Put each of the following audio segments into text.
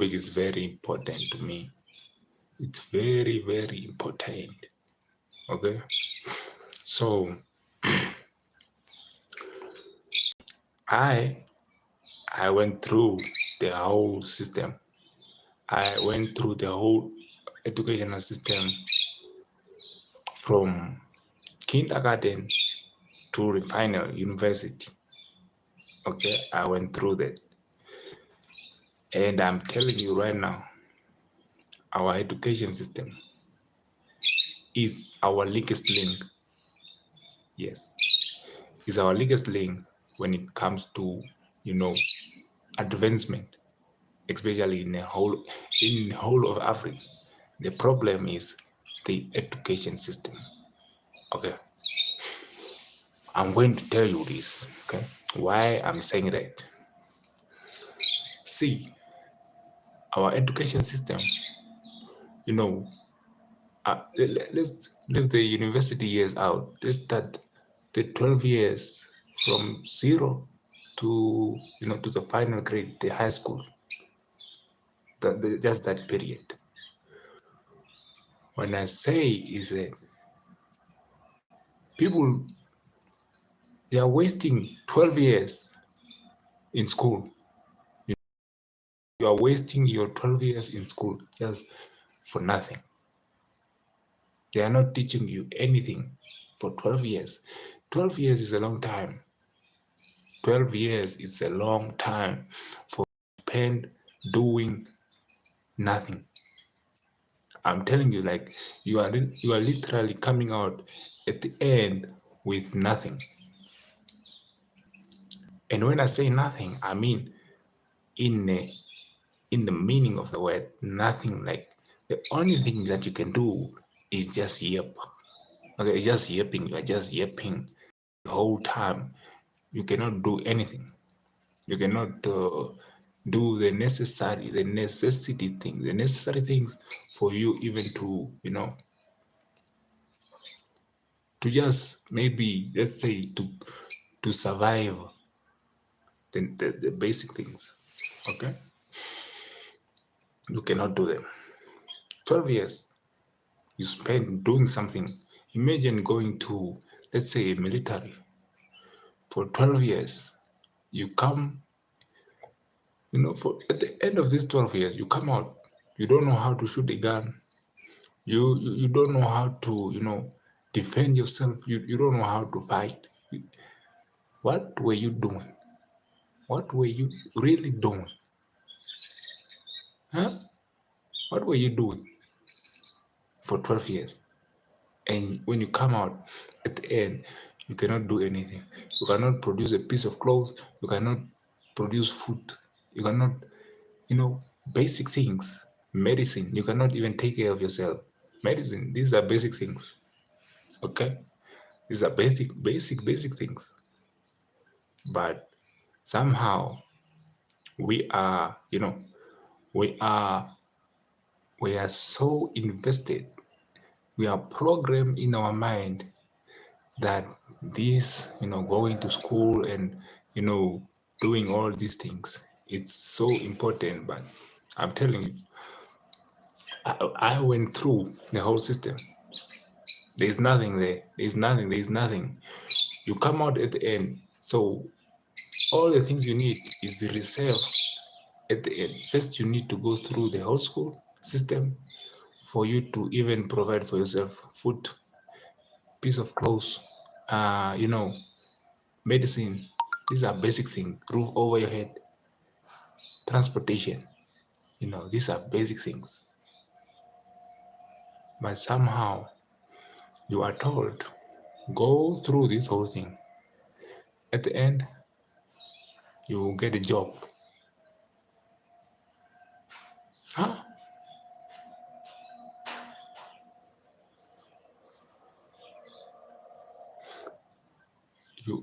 topic is very important to me. It's very, very important. Okay. So I I went through the whole system. I went through the whole educational system from kindergarten to the final university. Okay, I went through that. And I'm telling you right now, our education system is our weakest link. Yes, is our weakest link when it comes to, you know, advancement, especially in the whole of Africa. The problem is the education system. Okay, I'm going to tell you this. Okay, why I'm saying that. See, our education system, you know, let's leave the university years out. Let's start the 12 years from zero to, to the final grade, the high school. Just that period. When I say is that people, they are wasting 12 years in school. You are wasting your 12 years in school just for nothing. They are not teaching you anything for 12 years. 12 years is a long time. 12 years is a long time for spend doing nothing. I'm telling you, like, you are literally coming out at the end with nothing. And when I say nothing, I mean in the meaning of the word, nothing. Like, the only thing that you can do is just yep. Okay, just yapping. You are just yapping the whole time. You cannot do anything. You cannot do the necessary things for you even to, to just maybe, let's say, to survive the basic things. Okay, you cannot do them. 12 years you spend doing something. Imagine going to, let's say, military for 12 years. You come, for at the end of these 12 years, you come out, you don't know how to shoot a gun. You don't know how to, defend yourself. You don't know how to fight. What were you doing? What were you really doing? Huh? What were you doing for 12 years? And when you come out at the end, you cannot do anything. You cannot produce a piece of clothes. You cannot produce food. You cannot, basic things. Medicine. You cannot even take care of yourself. Medicine. These are basic things. Okay? These are basic things. But somehow we are, we are we are so invested. We are programmed in our mind that this, going to school and, doing all these things, it's so important. But I'm telling you, I went through the whole system. There's nothing there. There's nothing. You come out at the end. So all the things you need is the reserve at the end. First, you need to go through the whole school system for you to even provide for yourself food, piece of clothes, medicine. These are basic things. Roof over your head, transportation. These are basic things. But somehow you are told, go through this whole thing. At the end, you will get a job. Huh?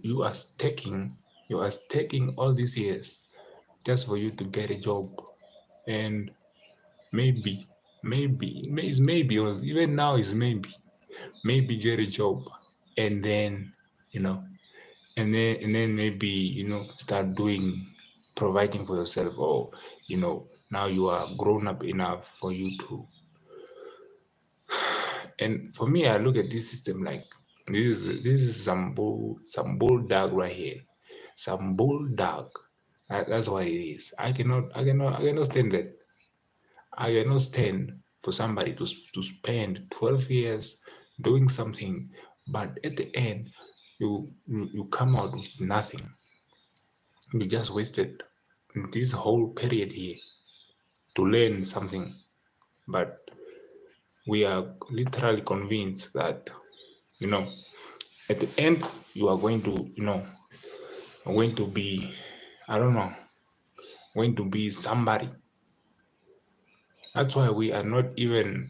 You are staking all these years just for you to get a job, and maybe, or even now is maybe get a job, and then, and then maybe, start doing providing for yourself, or now you are grown up enough for you to. And for me, I look at this system like this is some bulldog right here, some bulldog. That's what it is. I cannot stand that. I cannot stand for somebody to spend 12 years doing something, but at the end, you come out with nothing. You just wasted this whole period here to learn something, but we are literally convinced that you know at the end you are going to going to be, I don't know, going to be somebody. That's why we're not even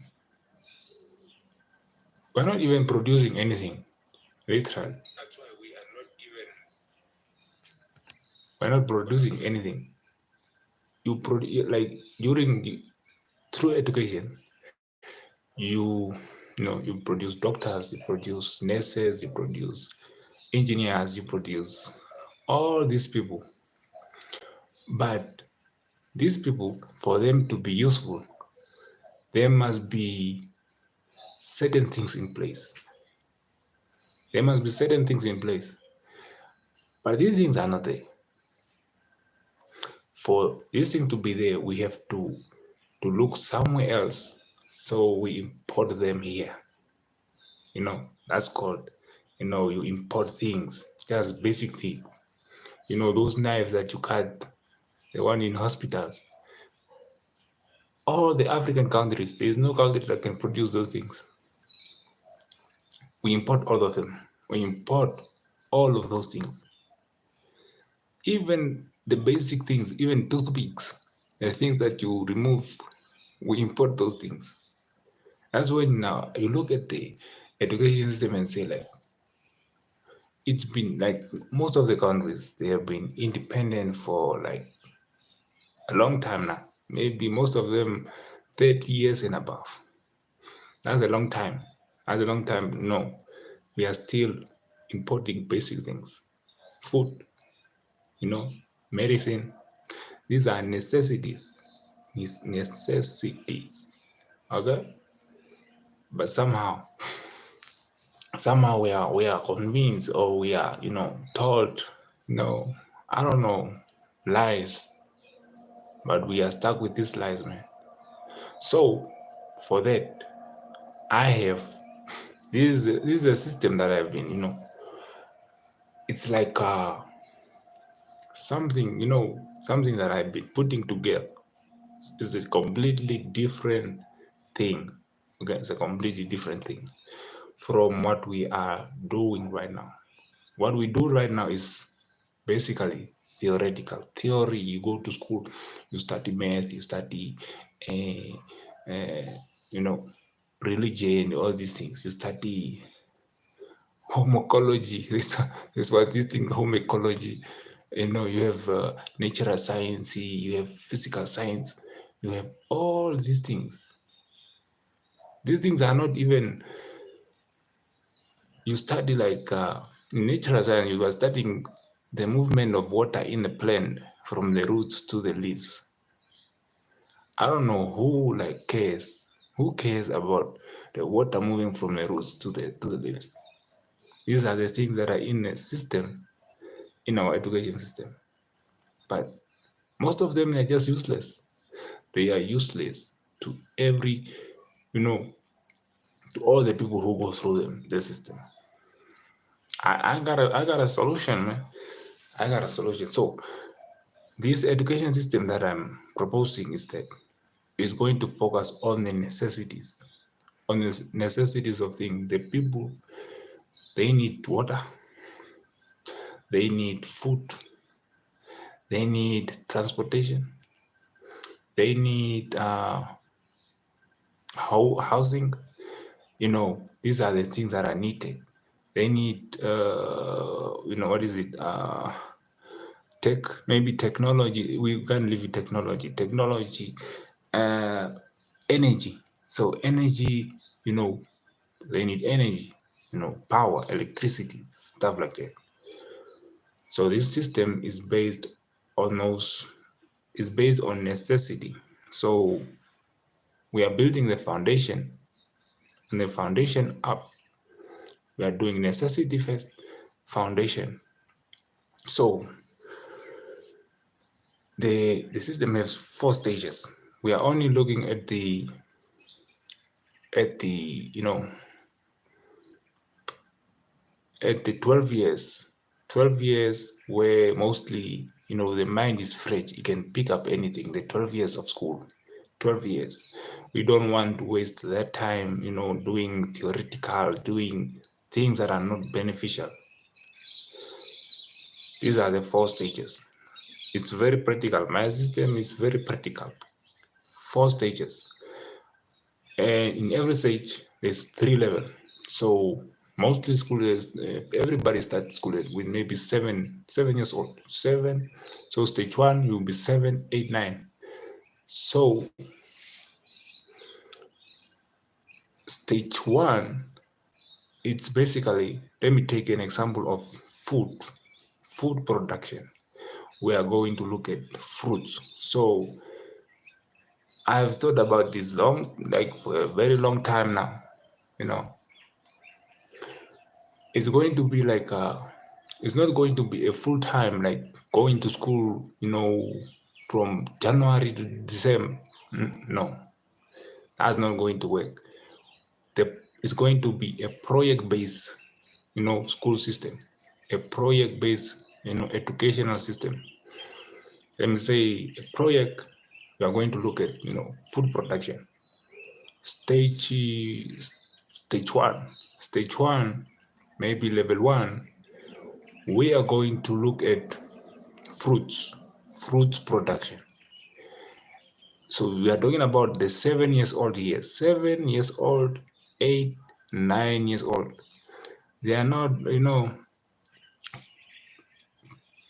producing anything. Literally, we're not producing anything. You produce, like, through education, you produce doctors, you produce nurses, you produce engineers, you produce all these people. But these people, for them to be useful, there must be certain things in place. There must be certain things in place. But these things are not there. For these things to be there, we have to look somewhere else. So we import them here. That's called, you import things, just basic things. Those knives that you cut, the one in hospitals. All the African countries, there is no country that can produce those things. We import all of them. We import all of those things. Even the basic things, even toothpicks, the things that you remove, we import those things. That's when now you look at the education system and say, like, it's been like most of the countries, they have been independent for like a long time now. Maybe most of them 30 years and above. That's a long time. That's a long time. No, we are still importing basic things. Food, medicine. These are necessities. Necessities. Okay? But somehow we are convinced, or we are, told, I don't know, lies. But we are stuck with these lies, man. So for that, I have this is a system that I've been, it's like something that I've been putting together. It's a completely different thing. Okay, it's a completely different thing from what we are doing right now. What we do right now is basically theoretical. Theory, you go to school, you study math, you study, you know, religion, all these things. You study homology. This what this thing, homology. You have natural science, you have physical science, you have all these things. These things are not even, you study like in natural science, you are studying the movement of water in the plant from the roots to the leaves. I don't know who cares about the water moving from the roots to the leaves. These are the things that are in the system, in our education system. But most of them are just useless. They are useless to every, to all the people who go through the system. I got a solution, man. I got a solution. So this education system that I'm proposing is going to focus on the necessities, of things. The people, they need water, they need food, they need transportation, they need housing. These are the things that are needed. They need, what is it? Maybe technology. We can live with technology, energy. So energy, they need energy, power, electricity, stuff like that. So this system is based almost is based on necessity. So we are building the foundation, and the foundation up. We are doing necessity first, foundation. So the system has 4 stages. We are only looking at the at the 12 years, 12 years where mostly the mind is fresh, you can pick up anything. The 12 years of school, 12 years, we don't want to waste that time doing theoretical, doing things that are not beneficial. These are the 4 stages. It's very practical. My system is very practical. 4 stages, and in every stage there's 3 levels. So mostly school is everybody starts school with maybe 7 years old. 7. So stage 1 you'll be 7, 8, 9. So stage 1, it's basically, let me take an example of food production. We are going to look at fruits. So I've thought about this for a very long time now. It's going to be like it's not going to be a full time like going to school from January to December. No, that's not going to work. It's going to be a project based school system, a project based educational system. Let me say a project. We are going to look at food production. stage Stage 1, maybe level 1, we are going to look at fruits production. So we are talking about the 7 years old here, 7 years old, 8, 9 years old. They are not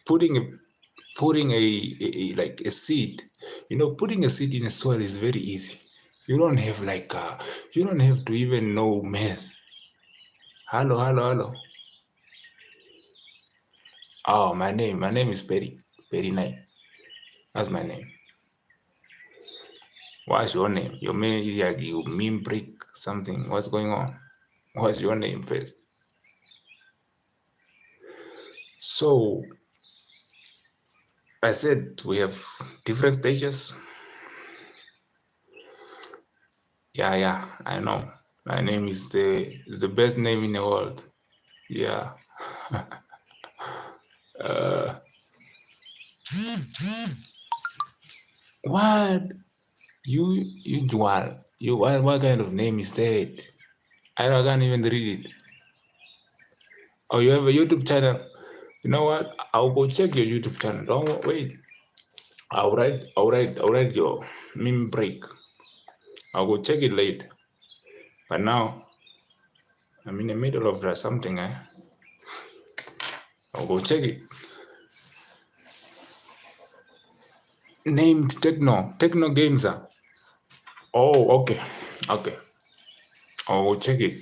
putting like a seed. Putting a seed in a soil is very easy. You don't have you don't have to even know math. Hello. Oh, my name is Perry Knight. That's my name. What's your name? Your name is like you mean brick something. What's going on? What's your name first? So I said we have different stages. Yeah, I know. My name is the best name in the world. Yeah. What? You Dual? You what kind of name is that? I can't even read it. Oh, you have a YouTube channel. You know what? I'll go check your YouTube channel. Don't wait. I'll write your meme break. I'll go check it later. But now I'm in the middle of something. I'll go check it. Named Techno Games. Oh, okay. I'll go check it.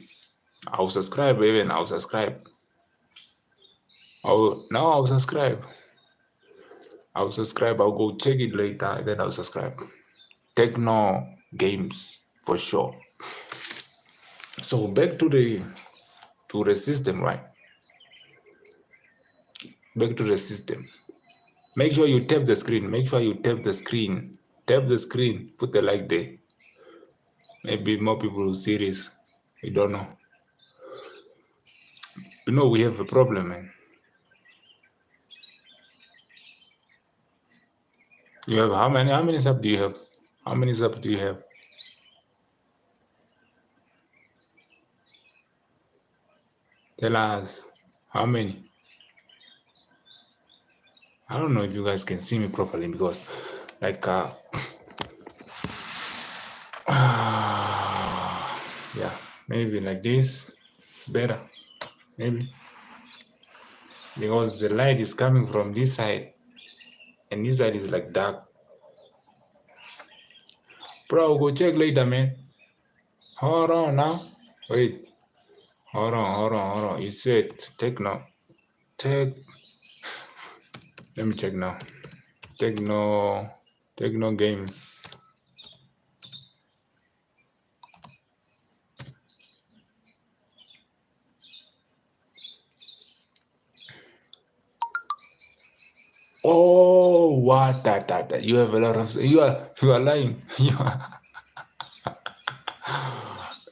I'll subscribe even. I'll subscribe. I'll subscribe. I'll go check it later. Then I'll subscribe. Techno Games for sure. So back to the system, right? Back to the system. Make sure you tap the screen. Tap the screen. Put the like there. Maybe more people will see this. We don't know. We have a problem, man. You have how many subs do you have? How many subs do you have? Tell us how many. I don't know if you guys can see me properly because yeah, maybe like this it's better. Maybe because the light is coming from this side and this side is like dark. Bro, go check later, man. Hold on now. Wait. Hold on. You said take now. Take. Let me check now. Techno games. Oh, what that you have a lot of you are lying.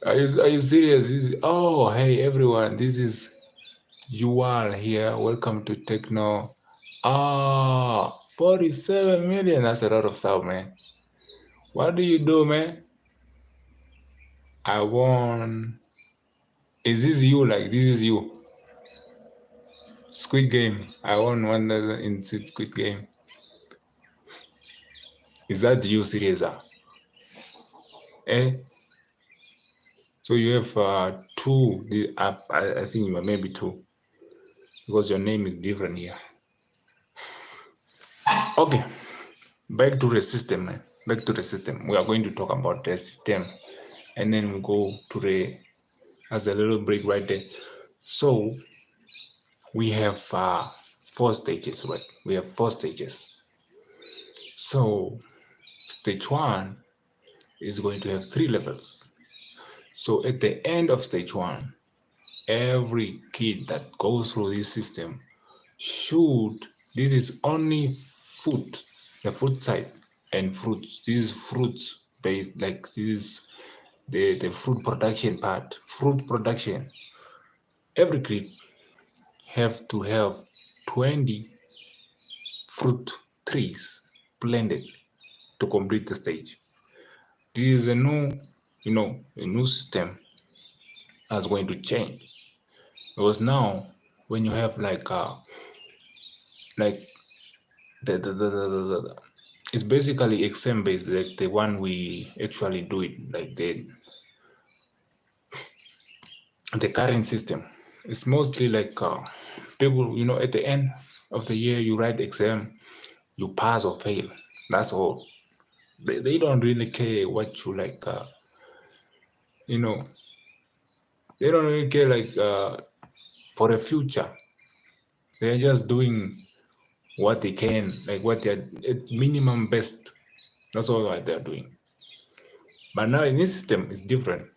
Are you serious? Oh, hey everyone, this is you are here. Welcome to Techno. 47 million. That's a lot of stuff, man. What do you do, man? I won. Is this you? Like this is you? Squid Game. I won 1,000 in Squid Game. Is that you, serious? Eh? So you have two. I think maybe two, because your name is different here. Okay, back to the system, man. Back to the system. We are going to talk about the system, and then we go to the as a little break right there. So we have 4 stages, right? We have 4 stages. So stage 1 is going to have 3 levels. So at the end of stage 1, every kid that goes through this system should, this is only food, the food side and fruits. This is fruits based, like this is the fruit production part. Fruit production. Every kid have to have 20 fruit trees planted to complete the stage. This is a new, a new system that's going to change. Because now, when you have like the it's basically exam based, like the one we actually do it, like the current system. It's mostly like people, at the end of the year, you write exam, you pass or fail. That's all. They don't really care what you like, you know, they don't really care like for the future. They're just doing what they can, like what they're at minimum best. That's all what they're doing. But now in this system, it's different.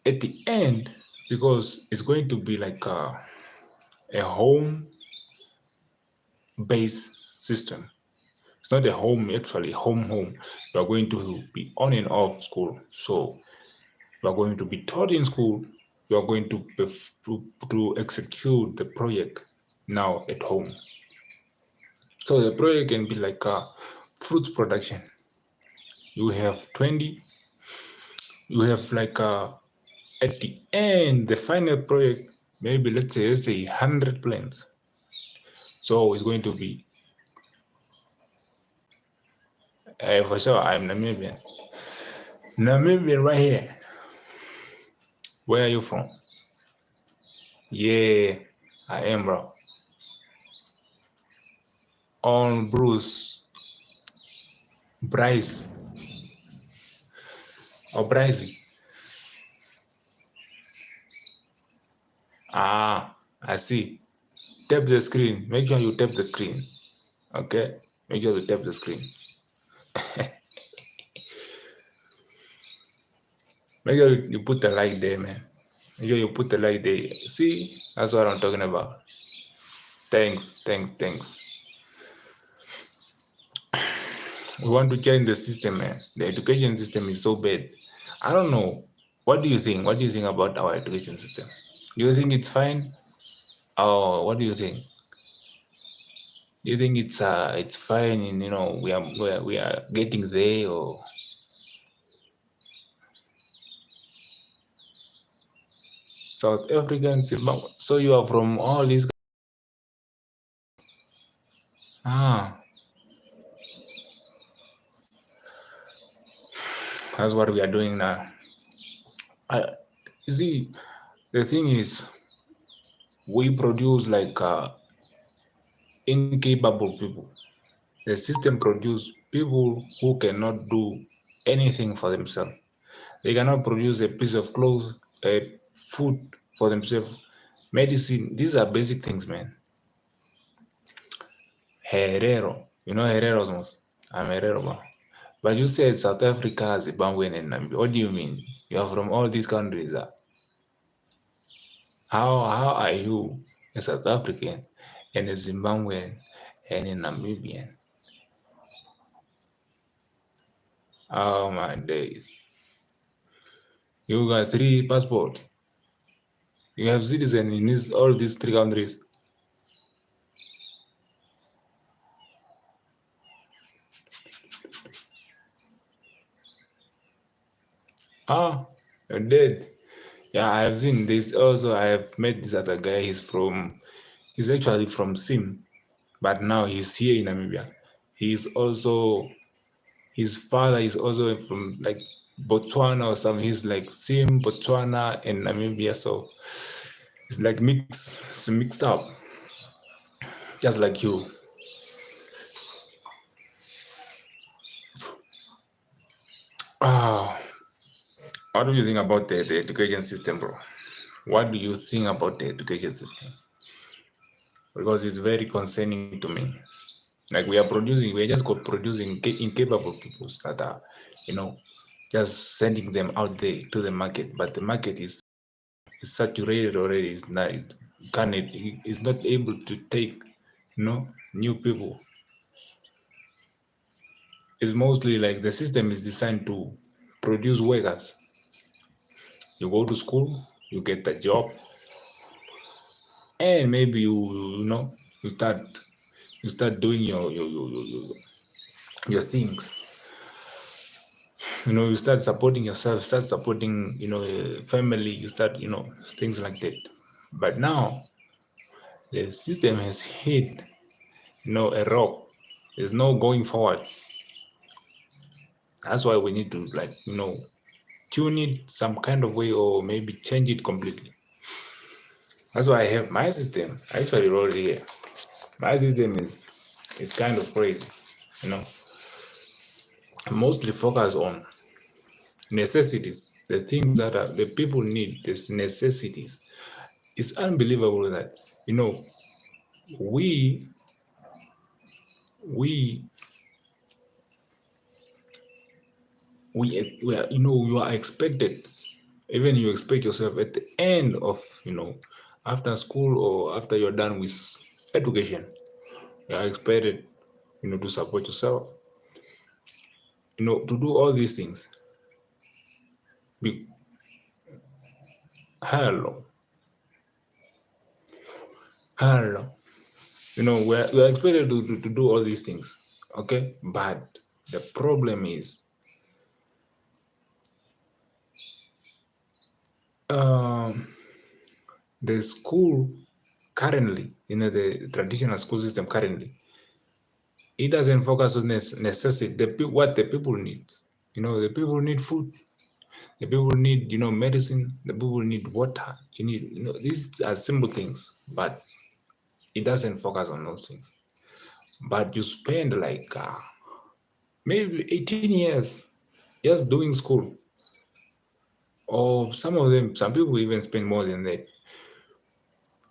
At the end, because it's going to be like a home based system. It's not a home, actually, home. You are going to be on and off school. So you are going to be taught in school. You are going to execute the project now at home. So the project can be like fruit production. You have 20, you have like at the end, the final project, maybe let's say 100 plants. So it's going to be, for sure, I'm Namibian. Namibian right here. Where are you from? Yeah, I am, bro. On Bruce, Bryce, or Bryce. I see. Tap the screen. Make sure you tap the screen. Okay? Make sure you tap the screen. Make sure you put the like there, man. Make sure you put the like there. See? That's what I'm talking about. Thanks. We want to change the system, man. The education system is so bad. I don't know. What do you think? What do you think about our education system? Do you think it's fine? Or what do you think? Do you think it's fine and we are getting there, or South African, Zimbabwe? So you are from all these. That's what we are doing now. You see, the thing is, we produce like incapable people. The system produce people who cannot do anything for themselves. They cannot produce a piece of clothes, a food for themselves, medicine. These are basic things, man. Herero. You know Hereros most? I'm Herero, man. But you said South Africa, Zimbabwe, and Namibia. What do you mean? You are from all these countries. How are you a South African and a Zimbabwean and a Namibian? Oh my days. You got 3 passports. You have citizen in all these 3 countries. Ah, you're dead. Yeah, I have seen this also. I have met this other guy. He's actually from Sim, but now he's here in Namibia. He's also, his father is also from like Botswana or something. He's like Sim, Botswana, and Namibia. So it's like it's mixed up, just like you. Ah, what do you think about the education system, bro? What do you think about the education system? Because it's very concerning to me. Like we're just producing incapable people that are, you know, just sending them out there to the market. But the market is saturated already. It's not, it's not able to take, new people. It's mostly like the system is designed to produce workers. You go to school, you get a job, and maybe you know you start doing your things. You start supporting yourself, start supporting family. You start things like that. But now the system has hit a rock. There's no going forward. That's why we need to tune it some kind of way, or maybe change it completely. That's why I have my system. I actually wrote it here. My system is kind of crazy. You know, mostly focus on necessities, the things that the people need, these necessities. It's unbelievable that we we we are, you are expected, even you expect yourself at the end of after school or after you're done with education, you are expected to support yourself, to do all these things. Be, hello, hello. We're expected to do all these things, okay? But the problem is, um, the school currently, the traditional school system currently, it doesn't focus on necessity, what the people need. The people need food, the people need, medicine, the people need water. These are simple things, but it doesn't focus on those things. But you spend like maybe 18 years just doing school, or some people even spend more than that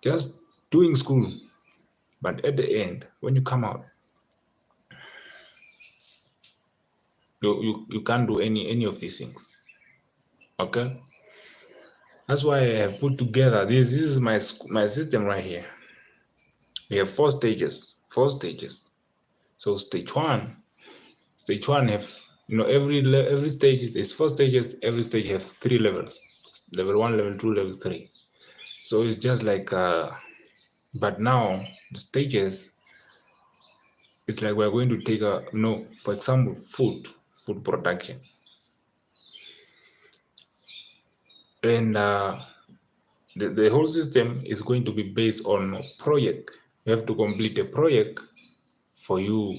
just doing school. But at the end, when you come out, you can't do any of these things. Okay, that's why I have put together this is my system right here. We have 4 stages. 4 stages. So stage one have every stage is 4 stages. Every stage have 3 levels: level 1, level 2, level 3. So it's just like but now the stages, it's like we're going to take for example, food production. And the whole system is going to be based on project. You have to complete a project for you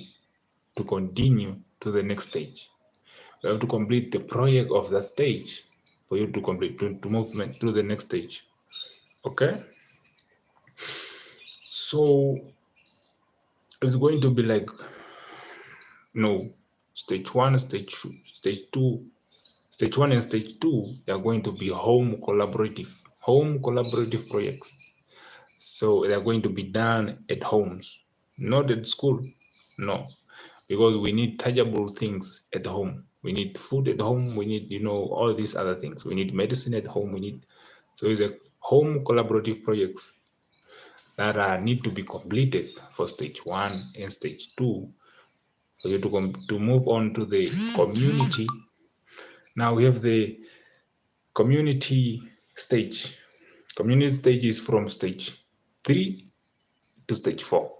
to continue to the next stage. You have to complete the project of that stage for you to complete to movement to the next stage. Okay, so it's going to be like stage 1, stage 1 and stage 2, they are going to be home collaborative projects. So they're going to be done at homes. not at school. No, because we need tangible things at home. We need food at home. We need, all these other things. We need medicine at home. So it's a home collaborative projects that need to be completed for stage 1 and stage 2 for you to move on to the community. Now we have the community stage. Community stage is from stage 3 to stage 4.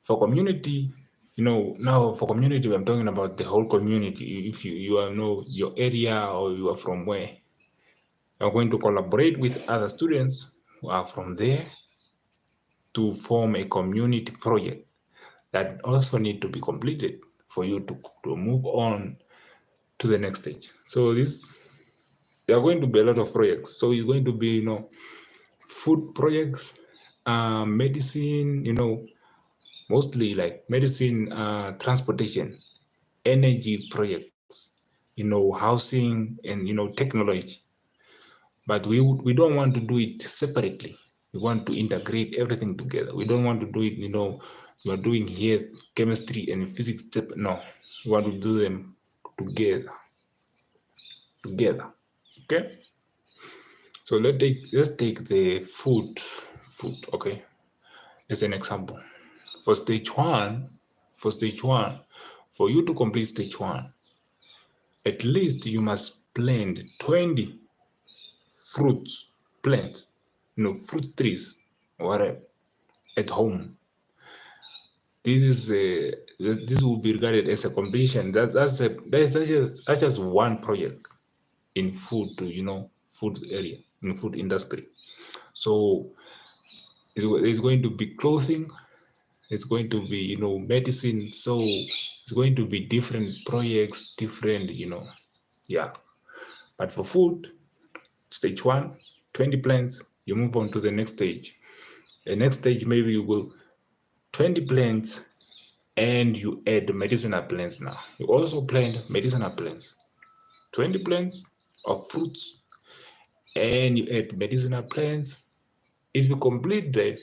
For community, now for community, I'm talking about the whole community. If you know your area or you are from where, you're going to collaborate with other students who are from there to form a community project that also need to be completed for you to move on to the next stage. So there are going to be a lot of projects. So it's going to be, food projects, medicine, mostly like medicine, transportation, energy projects, housing, and technology. But we don't want to do it separately. We want to integrate everything together. We don't want to do it, you are doing here chemistry and physics. No, we want to do them together. Okay. So let's take the food. Okay, as an example. For stage one, for you to complete stage 1, at least you must plant 20 fruits plants, fruit trees, whatever, at home. This will be regarded as a completion. That's just one project in food, food area, in food industry. So it's going to be clothing, it's going to be medicine. So it's going to be different projects, different, yeah. But for food, stage 1, 20 plants, you move on to the next stage. The next stage, maybe you go 20 plants and you add medicinal plants. Now you also plant medicinal plants, 20 plants of fruits, and you add medicinal plants. If you complete that,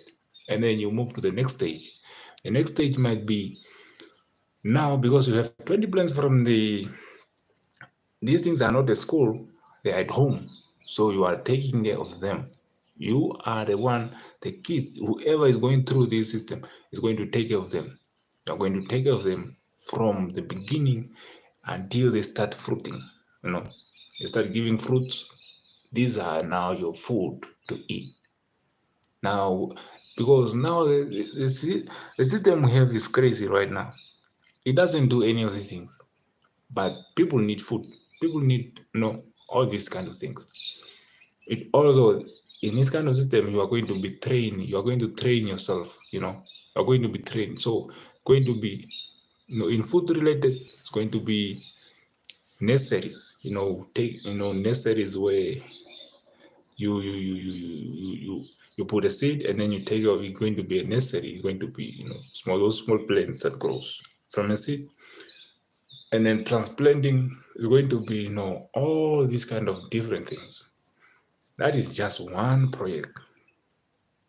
and then you move to the next stage. The next stage might be, now because you have 20 plants from these things are not at school, they're at home. So you are taking care of them. You are the one, the kid, whoever is going through this system is going to take care of them. You're going to take care of them from the beginning until they start fruiting. They start giving fruits. These are now your food to eat. Now, because now the system we have is crazy right now. It doesn't do any of these things. But people need food. People need, all these kind of things. It also, in this kind of system, you are going to be trained. You are going to train yourself. You are going to be trained. So, going to be, in food related, it's going to be nurseries. Nurseries where you put a seed and then you take it. It's going to be a nursery. It's going to be those small plants that grows from a seed. And then transplanting is going to be, all these kind of different things. That is just one project.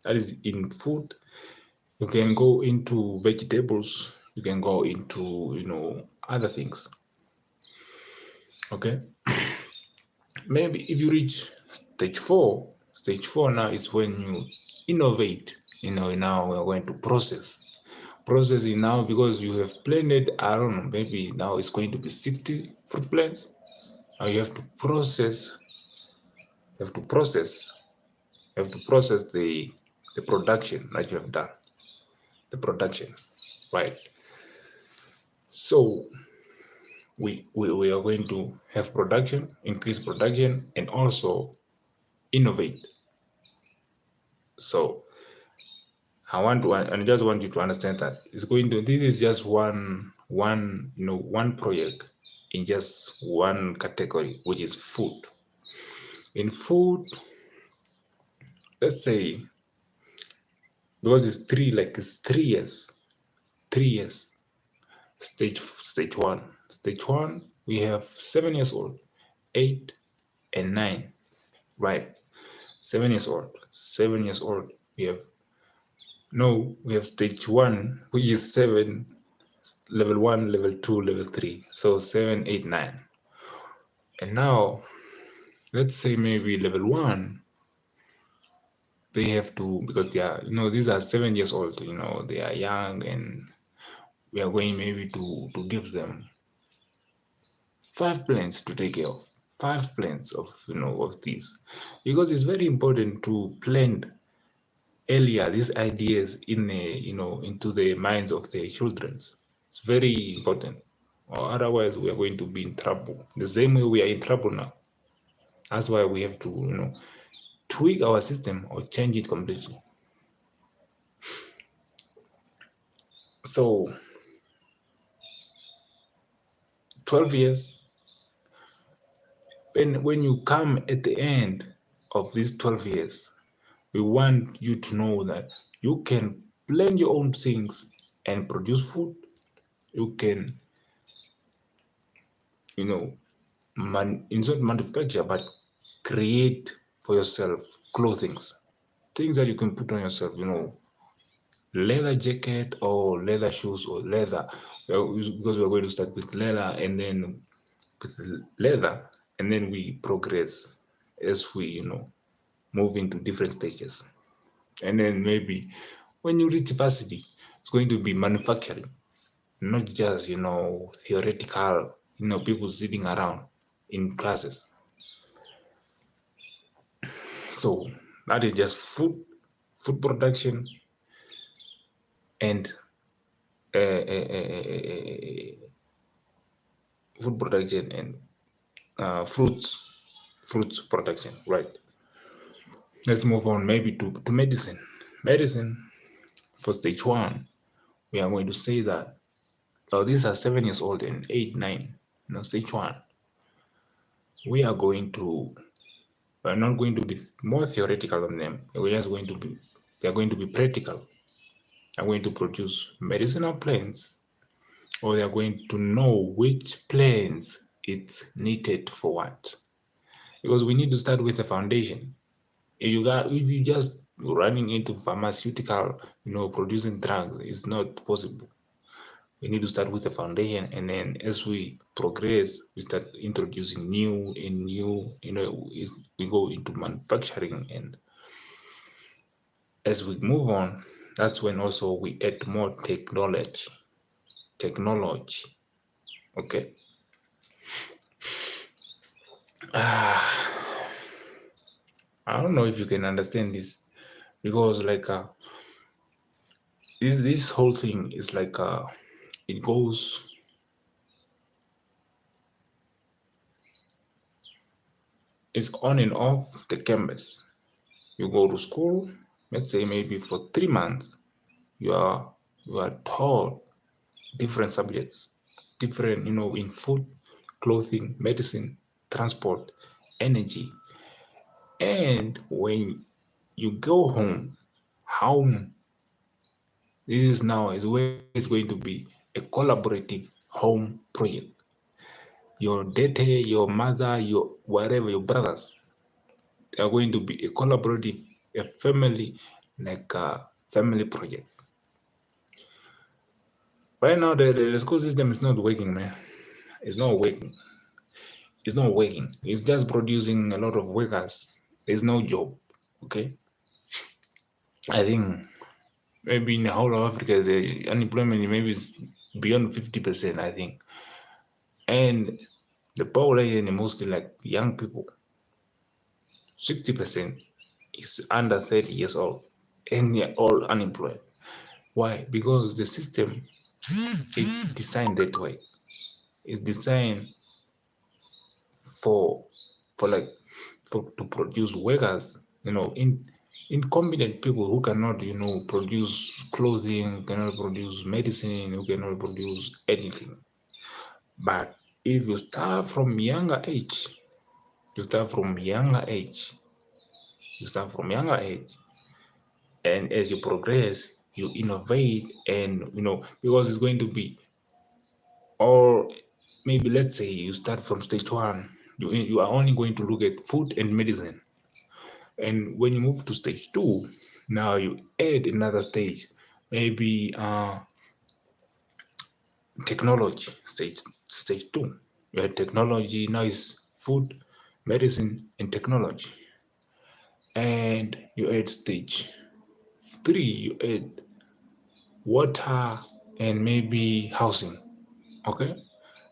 That is in food. You can go into vegetables. You can go into, other things. Okay. Maybe if you reach stage 4 now is when you innovate. Now we're going to processing now, because you have planted, I don't know, maybe now it's going to be 60 fruit plants. Now you have to process the production that you have done, the production, right? So we are going to have production, increase production, and also innovate. So I just want you to understand that this is just one project in just one category, which is food. In food, let's say, because it's 3 years. Stage 1, we have 7 years old, 8 and 9, right? 7 years old. We have No, we have stage 1, which is 7, level 1, level 2, level 3. So 7, 8, 9. And now, let's say maybe level 1, they have to, because they are, these are 7 years old, they are young, and we are going maybe to give them 5 plants to take care of. 5 plants of these. Because it's very important to plant earlier these ideas into the minds of the children. It's very important, or otherwise we are going to be in trouble the same way we are in trouble now. That's why we have to tweak our system or change it completely. So 12 years, when you come at the end of these 12 years, we want you to know that you can plan your own things and produce food. You can, not manufacture, but create for yourself clothing, things that you can put on yourself, leather jacket or leather shoes or leather, because we're going to start with leather and then with leather, and then we progress as we, move into different stages. And then maybe when you reach varsity, it's going to be manufacturing, not just, theoretical, people sitting around in classes. So that is just food production and food production and fruits production, right? Let's move on maybe to medicine. Medicine for stage 1, we are going to say that these are 7 years old and 8, 9. Stage 1, we are not going to be more theoretical on them. They are going to be practical. They are going to produce medicinal plants, or they are going to know which plants it's needed for what. Because we need to start with a foundation. If you just running into pharmaceutical, producing drugs, it's not possible. We need to start with a foundation, and then as we progress, we start introducing new and new. We go into manufacturing, and as we move on, that's when also we add more technology. Okay. I don't know if you can understand this, because like this whole thing is like it goes, it's on and off the campus. You go to school, let's say maybe for 3 months, you are taught different subjects, different, in food, clothing, medicine, transport, energy. And when you go home, this is where it's going to be a collaborative home project. Your dad, your mother, your whatever, your brothers, they are going to be a collaborative, a family, like a family project. Right now, the school system is not working, man. It's not working. It's not working. It's just producing a lot of workers. There's no job. Okay. I think maybe in the whole of Africa, the unemployment maybe is beyond 50%, I think. And the population is mostly like young people. 60% is under 30 years old, and they're all unemployed. Why? Because the system is designed that way. It's designed for like to produce workers, incompetent people who cannot, produce clothing, cannot produce medicine, who cannot produce anything. But if you start from younger age, you start from younger age, and as you progress, you innovate, and because it's going to be, or maybe let's say you start from stage 1, you are only going to look at food and medicine. And when you move to stage 2, Now you add another stage, maybe technology stage 2. You had technology, now is food, medicine, and technology. And you add stage 3, you add water and maybe housing. Okay,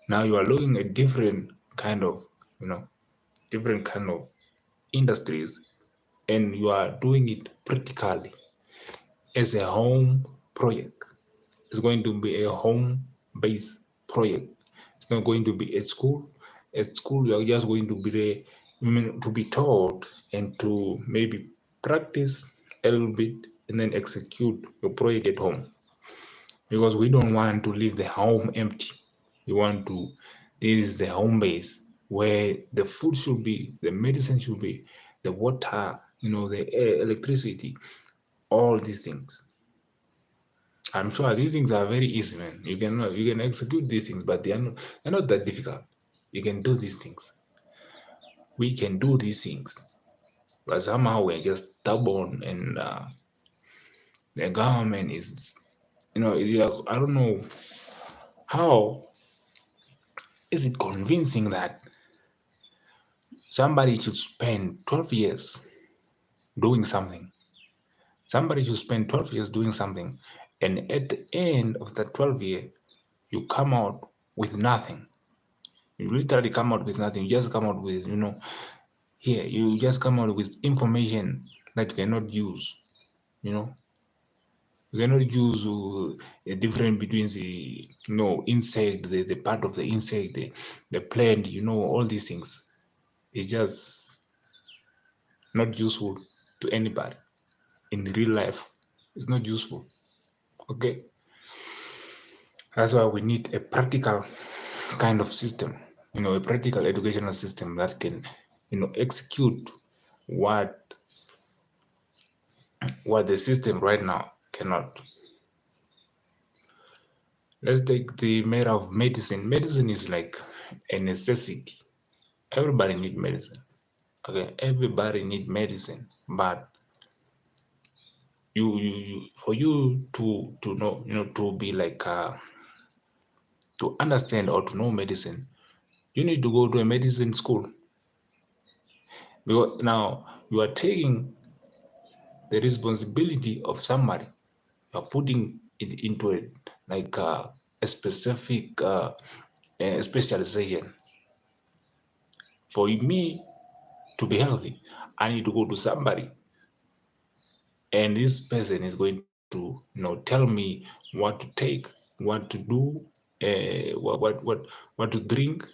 now you are looking at different kind of, different kind of industries, and you are doing it practically as a home project. It's going to be a home based project. It's not going to be at school. At school, you are just going to be there, to be taught and to maybe practice a little bit and then execute your project at home. Because we don't want to leave the home empty. We want to, this is the home base where the food should be, the medicine should be, the water, the air, electricity, all these things. I'm sure these things are very easy, man. You can execute these things, but they're not that difficult. You can do these things. We can do these things, but somehow we're just stubborn, and the government is, I don't know how is it convincing that somebody should spend 12 years doing something. Somebody should spend 12 years doing something, and at the end of that 12 year, you come out with nothing. You literally come out with nothing. You just come out with, here, you just come out with information that you cannot use, you know. You cannot use a difference between the, insect, the part of the insect, the plant, all these things. It's just not useful to anybody in real life. It's not useful. Okay. That's why we need a practical kind of system, a practical educational system that can, execute what the system right now cannot. Let's take the matter of medicine. Medicine is like a necessity. Everybody need medicine. Okay, everybody need medicine, but for you to know, to be like to understand or to know medicine, you need to go to a medicine school. Because now you are taking the responsibility of somebody. You are putting it into it like a specific specialization. For me to be healthy, I need to go to somebody, and this person is going to, tell me what to take, what to do, what to drink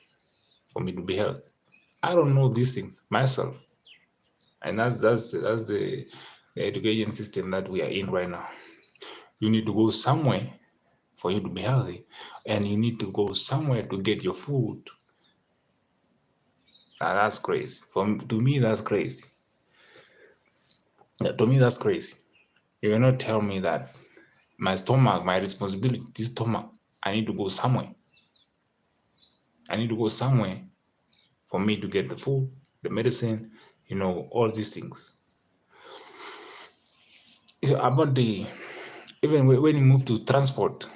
for me to be healthy. I don't know these things myself, and that's the education system that we are in right now. You need to go somewhere for you to be healthy, and you need to go somewhere to get your food. Now, that's crazy. To me, that's crazy. To me, that's crazy. You cannot tell me that my stomach, my responsibility, this stomach, I need to go somewhere. I need to go somewhere for me to get the food, the medicine, all these things. So about the, even when you move to transportation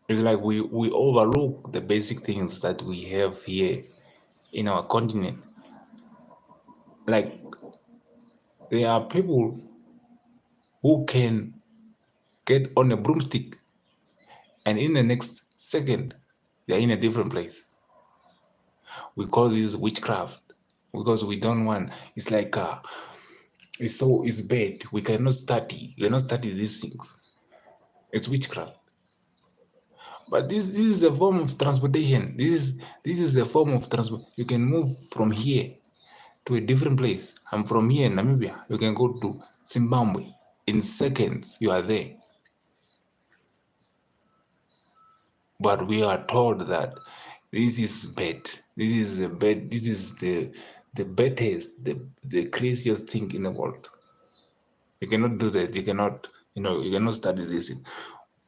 is like we overlook the basic things that we have here in our continent. Like, there are people who can get on a broomstick, and in the next second they're in a different place. We call this witchcraft, because we don't want, it's like it's bad. We cannot study these things. It's witchcraft. But this is a form of transportation. This is a form of transport. You can move from here to a different place. I'm from here in Namibia. You can go to Zimbabwe. In seconds, you are there. But we are told that this is bad. This is the bad. This is the baddest, the craziest thing in the world. You cannot do that. You cannot, you cannot study this.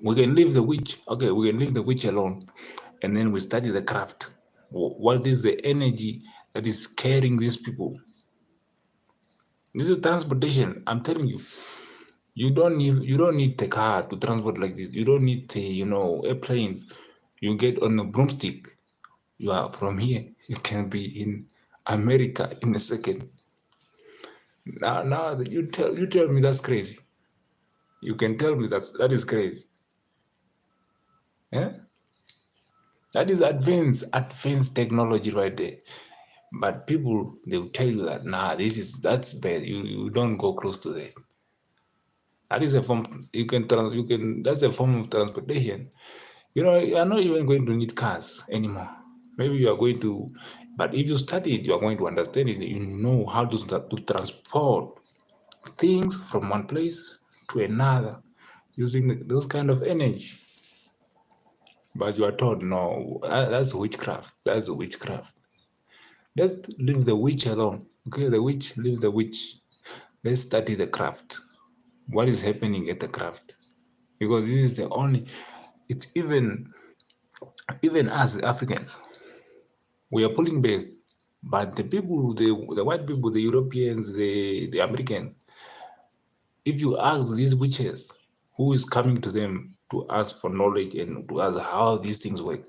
We can leave the witch. Okay, we can leave the witch alone, and then we study the craft. What is the energy that is carrying these people. This is transportation. I'm telling you, you don't need the car to transport like this. You don't need the airplanes. You get on a broomstick. You are from here. You can be in America in a second. Now that you tell me that's crazy. You can tell me that is crazy. Yeah? That is advanced technology right there. But people, they will tell you that that's bad. You don't go close to that. That is a form that's a form of transportation. You are not even going to need cars anymore. Maybe you are going to, but if you study it, you are going to understand it. You know how to transport things from one place to another using those kind of energy. But you are told, no, that's witchcraft. That's witchcraft. Let's leave the witch alone. Okay, leave the witch. Let's study the craft. What is happening at the craft? Because this is the only, it's even us Africans, we are pulling back. But the people, the white people, the Europeans, the Americans, if you ask these witches, who is coming to them to ask for knowledge and to ask how these things work,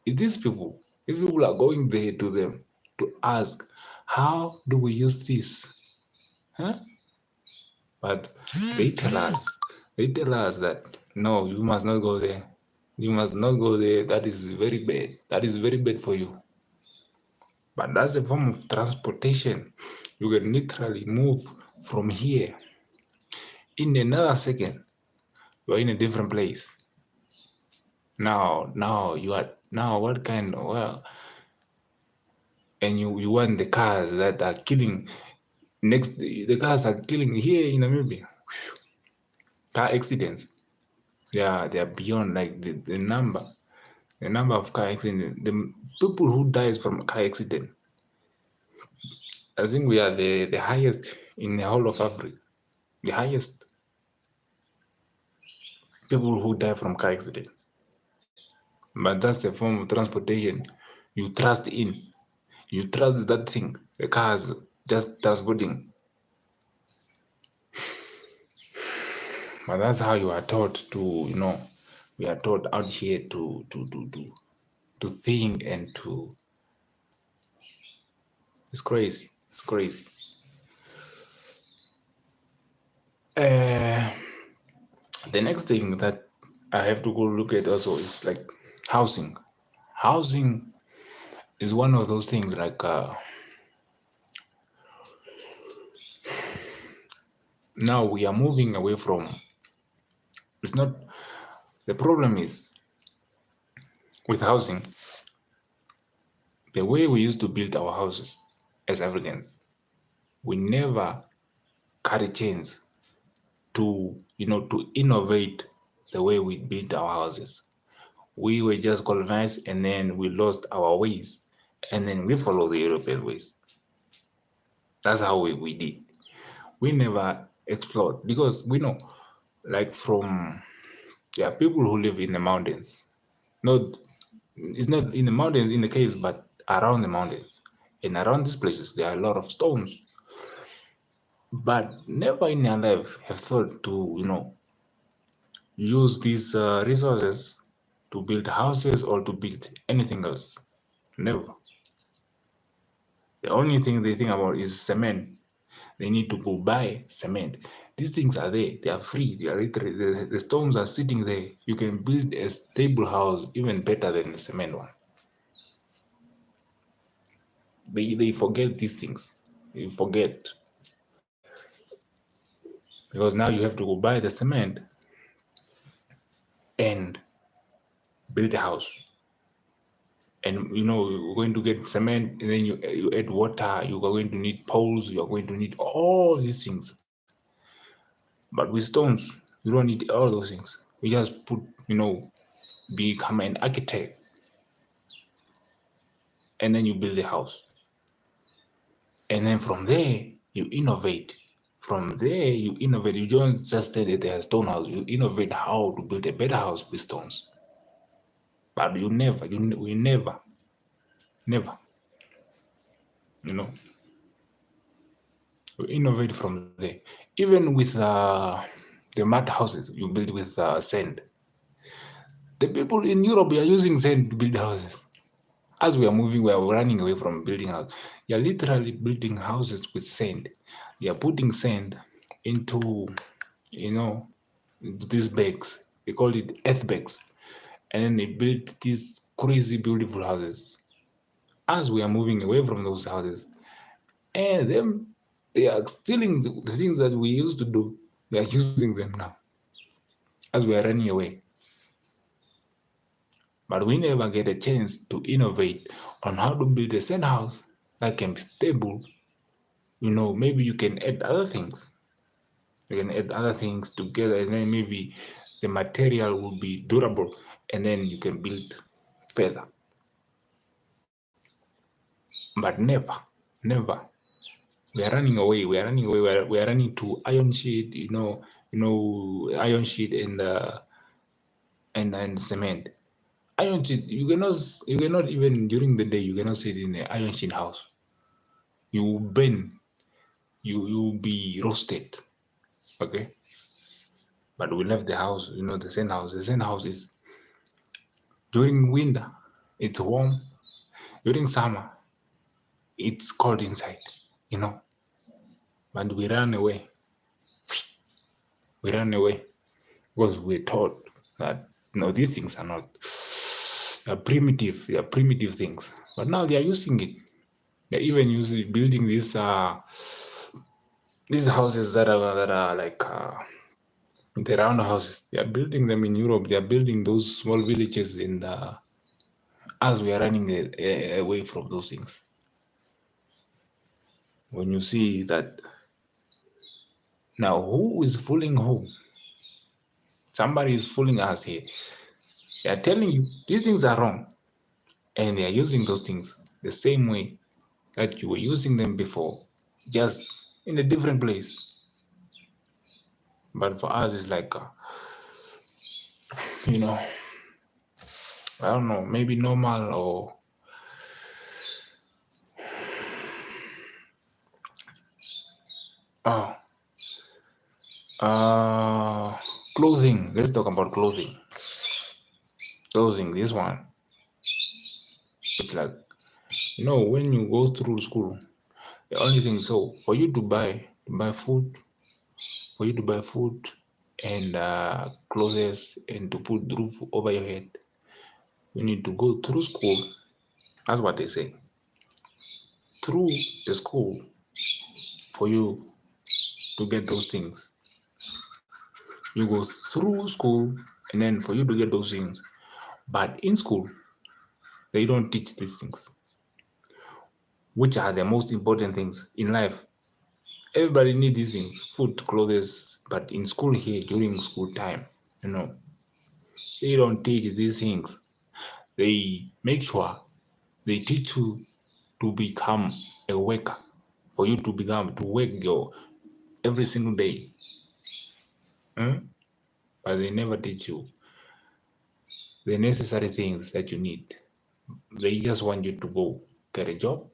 it's these people. These people are going there to them to ask, how do we use this? Huh? But they tell us that no, you must not go there. You must not go there. That is very bad. That is very bad for you. But that's a form of transportation. You can literally move from here. In another second, you are in a different place. Now you are what kind of and you want the cars that are killing the cars are killing here in Namibia. Car accidents. They are beyond like the number of car accidents. The people who dies from a car accident. I think we are the highest in the whole of Africa. The highest people who die from car accidents. But that's a form of transportation you trust in. You trust that thing. The cars just transporting. But that's how you are taught to, we are taught out here to think and to. It's crazy. It's crazy. The next thing that I have to go look at also is like housing. Housing is one of those things like now we are moving away from. It's not. The problem is with housing. The way we used to build our houses as Africans, we never cut a chance to innovate the way we built our houses. We were just colonized and then we lost our ways and then we follow the European ways. That's how we did. We never explored because we know, like there are people who live in the mountains. It's not in the mountains, in the caves, but around the mountains. And around these places, there are a lot of stones. But never in their life have thought to, use these resources to build houses or to build anything else. Never. The only thing they think about is cement. They need to go buy cement. These things are there. They are free. They are literally, the stones are sitting there. You can build a stable house even better than the cement one. They forget these things. You forget. Because now you have to go buy the cement and build a house. And you're going to get cement and then you add water, you are going to need poles, you are going to need all these things. But with stones, you don't need all those things. You just become an architect and then you build a house. And then from there, you innovate. From there, you innovate. You don't just stay at a stone house. You innovate how to build a better house with stones. But we never. you know. You innovate from there. Even with the mud houses you build with sand. The people in Europe are using sand to build houses. As we are moving, we are running away from building houses. You are literally building houses with sand. You are putting sand into, you know, these bags. They call it earth bags. And then they build these crazy, beautiful houses. As we are moving away from those houses, and them, they are stealing the things that we used to do. They are using them now as we are running away. But we never get a chance to innovate on how to build a sand house that can be stable. You know, maybe you can add other things. You can add other things together, and then maybe the material will be durable, and then you can build further. But never. We are running away. We are running away. We are running to iron sheet. Iron sheet and cement. Iron sheet. You cannot even during the day. You cannot sit in an iron sheet house. You will burn. You will be roasted. Okay. But we left the house. The sand house. The sand house is during winter. It's warm. During summer, it's cold inside. You know. But we ran away. We ran away because we're taught that these things are not primitive. They are primitive things. But now they are using it. They're even using building these houses that are like the round houses. They are building them in Europe. They are building those small villages in the as we are running away from those things. When you see that now, who is fooling who? Somebody is fooling us here. They are telling you these things are wrong, and they are using those things the same way that you were using them before, just in a different place. But for us, it's like, you know, I don't know, maybe normal or oh, clothing. Let's talk about clothing. Clothing. This one, it's like when you go through school, the only thing for you to buy food, for you to buy food and clothes and to put the roof over your head, you need to go through school. That's what they say. Through the school for you to get those things. You go through school and then for you to get those things. But in school, they don't teach these things, which are the most important things in life. Everybody needs these things, food, clothes, but in school here, during school time, they don't teach these things. They make sure they teach you to become a worker, for you to work your every single day. But they never teach you the necessary things that you need. They just want you to go get a job,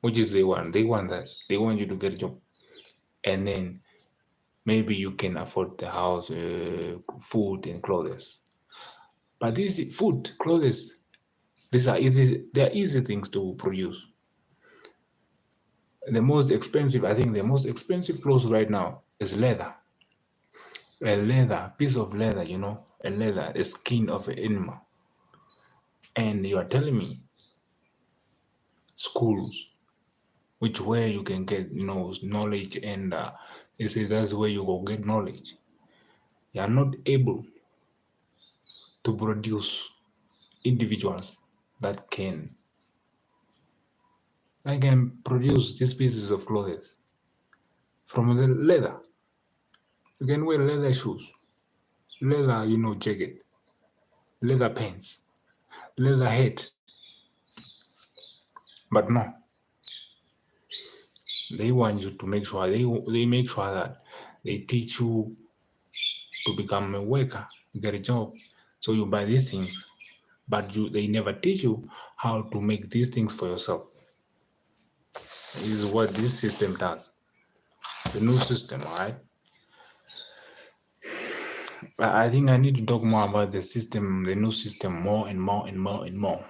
which is they want. They want that. They want you to get a job, and then maybe you can afford the house, food, and clothes. But these food, clothes, these are easy. They are easy things to produce. The most expensive, I think, the most expensive clothes right now is leather. A piece of leather, a skin of an animal. And you are telling me schools, which where you can get, knowledge, and they say that's where you go get knowledge. You are not able to produce individuals that can produce these pieces of clothes from the leather. You can wear leather shoes, leather, jacket, leather pants, leather hat. But no, they want you to make sure they make sure that they teach you to become a worker, you get a job, so you buy these things, but they never teach you how to make these things for yourself. This is what this system does. The new system, alright? I think I need to talk more about the system, the new system, more and more and more and more.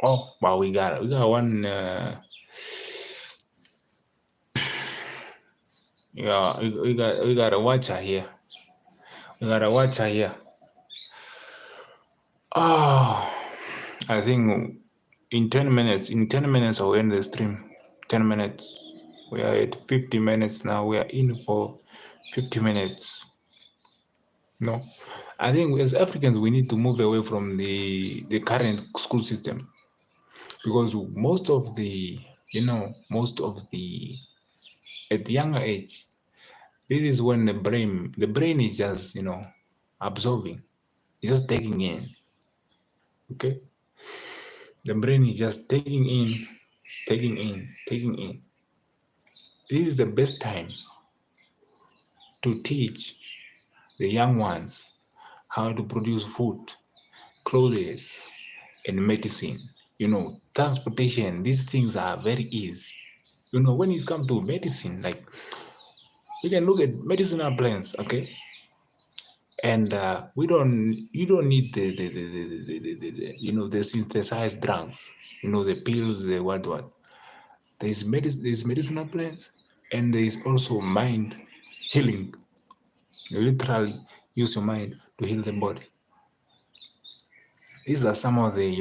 Oh, but we got one. Yeah, we got a watcher here. We got a watcher here. Oh, I think in 10 minutes I'll end the stream. 10 minutes. We are at 50 minutes now. We are in for 50 minutes. No, I think as Africans we need to move away from the current school system, because most of the at the younger age, this is when the brain is just absorbing, it's just taking in. Okay, the brain is just taking in, taking in, taking in. This is the best time to teach the young ones how to produce food, clothes, and medicine. Transportation, these things are very easy. When it comes to medicine, like we can look at medicinal plants, okay? And you don't need the synthesized drugs, the pills, the what. There's medicinal plants, and there is also mind healing. You literally use your mind to heal the body. These are some of the,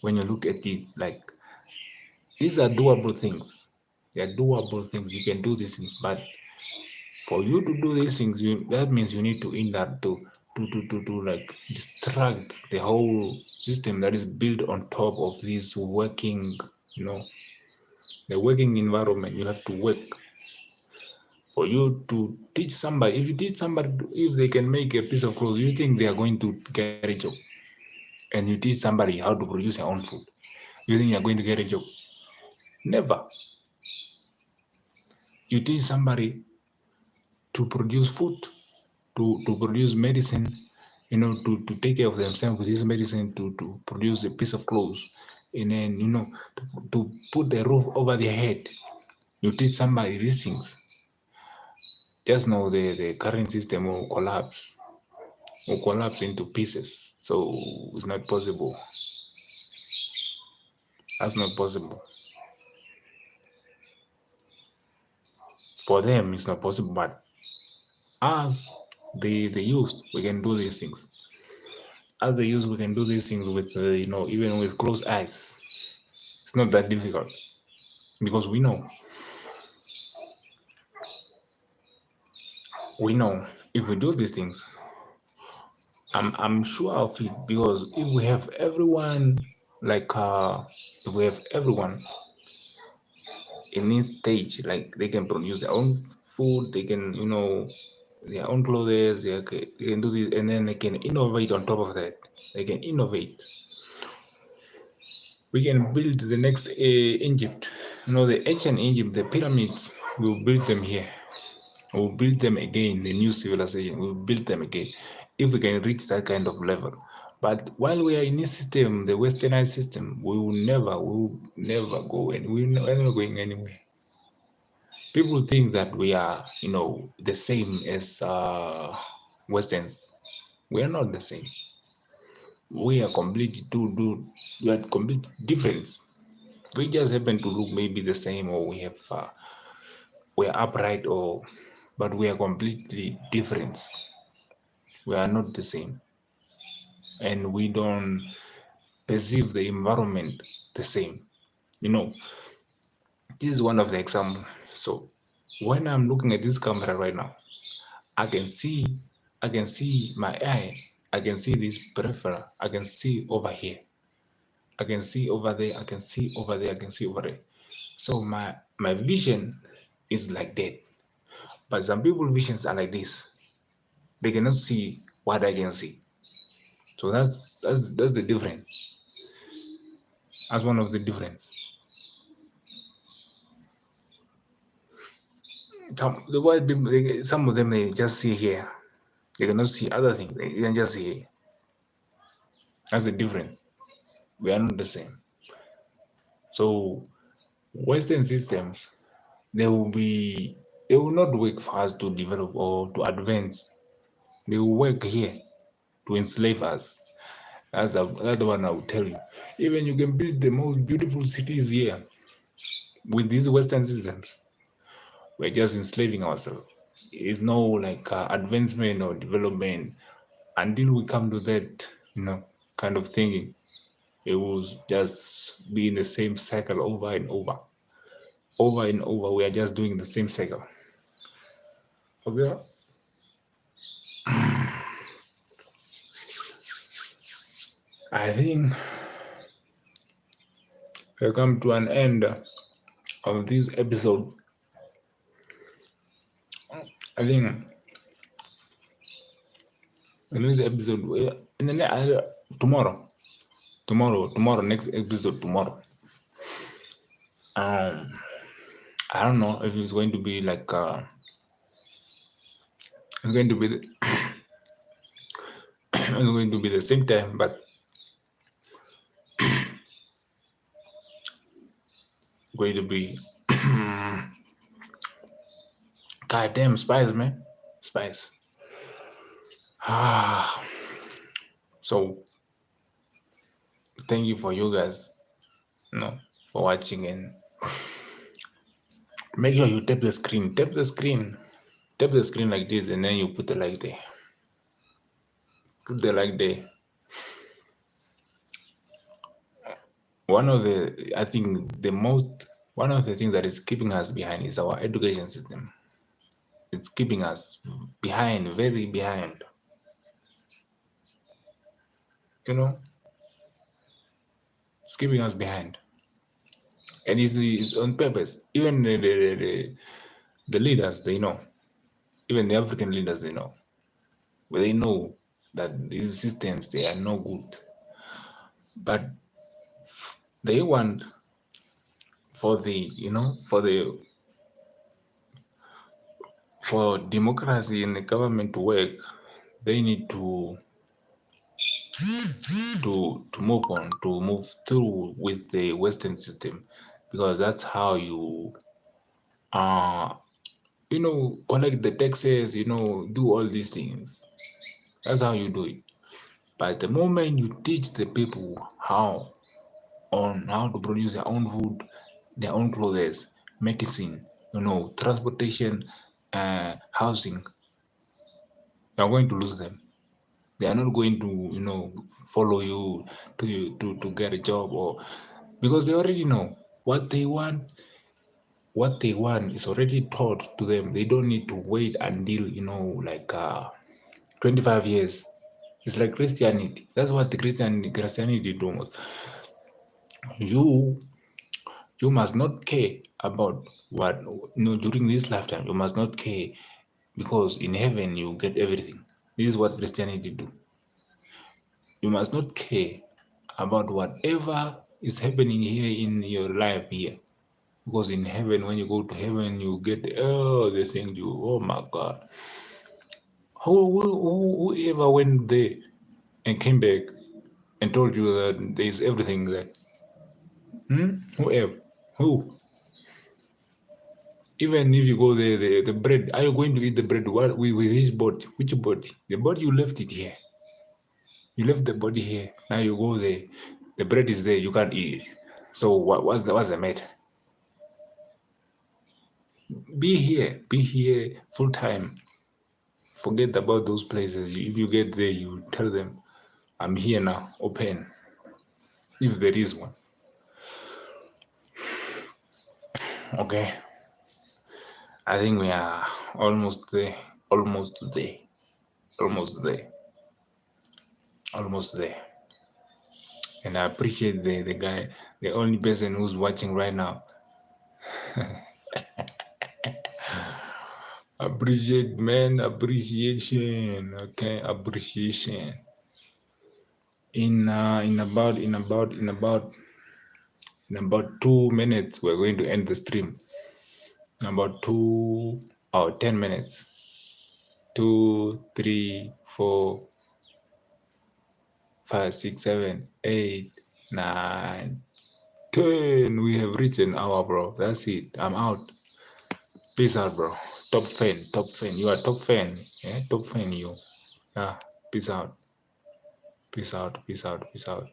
when you look at it, like these are doable things. They are doable things. You can do these things, but for you to do these things, that means you need to in that to like distract the whole system that is built on top of this working, the working environment. You have to work for you to teach somebody. If you teach somebody, if they can make a piece of clothes, you think they are going to get a job? And you teach somebody how to produce their own food, you think you're going to get a job? Never. You teach somebody to produce food, to produce medicine, to take care of themselves with this medicine, to produce a piece of clothes, and then, to put the roof over their head. You teach somebody these things, just know the current system will collapse into pieces. So it's not possible. That's not possible. For them, it's not possible, but as the youth, we can do these things. As the youth, we can do these things with, even with closed eyes. It's not that difficult, because we know if we do these things, I'm sure of it, because if we have everyone, like if we have everyone in this stage, like they can produce their own food, they can, their own clothes, they can do this, and then they can innovate on top of that. They can innovate. We can build the next Egypt. The ancient Egypt, the pyramids, we'll build them here. We'll build them again, the new civilization, we'll build them again, if we can reach that kind of level. But while we are in this system, the westernized system, we will never go, and we're not going anywhere. People think that we are, the same as Westerns. We are not the same. We are completely we are complete difference. We just happen to look maybe the same, or we are upright, but we are completely different. We are not the same, and we don't perceive the environment the same. This is one of the examples. So when I'm looking at this camera right now, I can see I can see my eye, I can see this peripheral, I can see over here, I can see over there, I can see over there, I can see over there. So my vision is like that. But some people visions are like this. They cannot see what I can see. So that's the difference. That's one of the difference. The white people, some of them, they just see here. They cannot see other things. They can just see here. That's the difference. We are not the same. So Western systems, they will not work for us to develop or to advance. They will work here to enslave us. That's the one I will tell you. Even you can build the most beautiful cities here with these Western systems. We're just enslaving ourselves. It's no like advancement or development until we come to that, kind of thinking. It will just be in the same cycle over and over. Over and over, we are just doing the same cycle. Okay. I think we come to an end of this episode. I think in this episode, in the tomorrow, next episode tomorrow. I don't know if it's going to be like it's going to be it's going to be the same time, but going to be goddamn spice, man, spice. So thank you for you guys, for watching, and make sure you tap the screen, like this, and then you put the like there. Put the like there. One of the things that is keeping us behind is our education system. It's keeping us behind, very behind. It's keeping us behind, and it's on purpose. Even the leaders, they know. Even the African leaders, they know. But they know that these systems, they are no good. But they want for democracy and the government to work, they need to move on, to move through with the Western system, because that's how you collect the taxes, do all these things. That's how you do it. But the moment you teach the people how to produce their own food, their own clothes, medicine, transportation, housing, you're going to lose them. They are not going to, follow you to get a job, or because they already know what they want. What they want is already taught to them. They don't need to wait until 25 years. It's like Christianity. That's what the Christianity do. You must not care about what during this lifetime. You must not care, because in heaven you get everything. This is what Christianity do. You must not care about whatever is happening here in your life here, because in heaven, when you go to heaven, you get all the things oh my God. Whoever went there and came back and told you that there's everything there? Whoever? Who? Even if you go there, the bread, are you going to eat the bread? What with his body? Which body? The body, you left it here. You left the body here. Now you go there. The bread is there. You can't eat it. So what's the matter? Be here full time. Forget about those places. If you get there, you tell them, I'm here now, open, if there is one. Okay. I think we are almost there. Almost there. And I appreciate the guy, the only person who's watching right now. Appreciation. Okay, appreciation. In about 2 minutes, we're going to end the stream. In about 10 minutes. 2, 3, 4, 5, 6, 7, 8, 9, 10. We have reached an hour, bro. That's it. I'm out. Peace out, bro. Top fan, top fan. You are top fan. Yeah, top fan, you. Yeah, peace out. Peace out, peace out, peace out.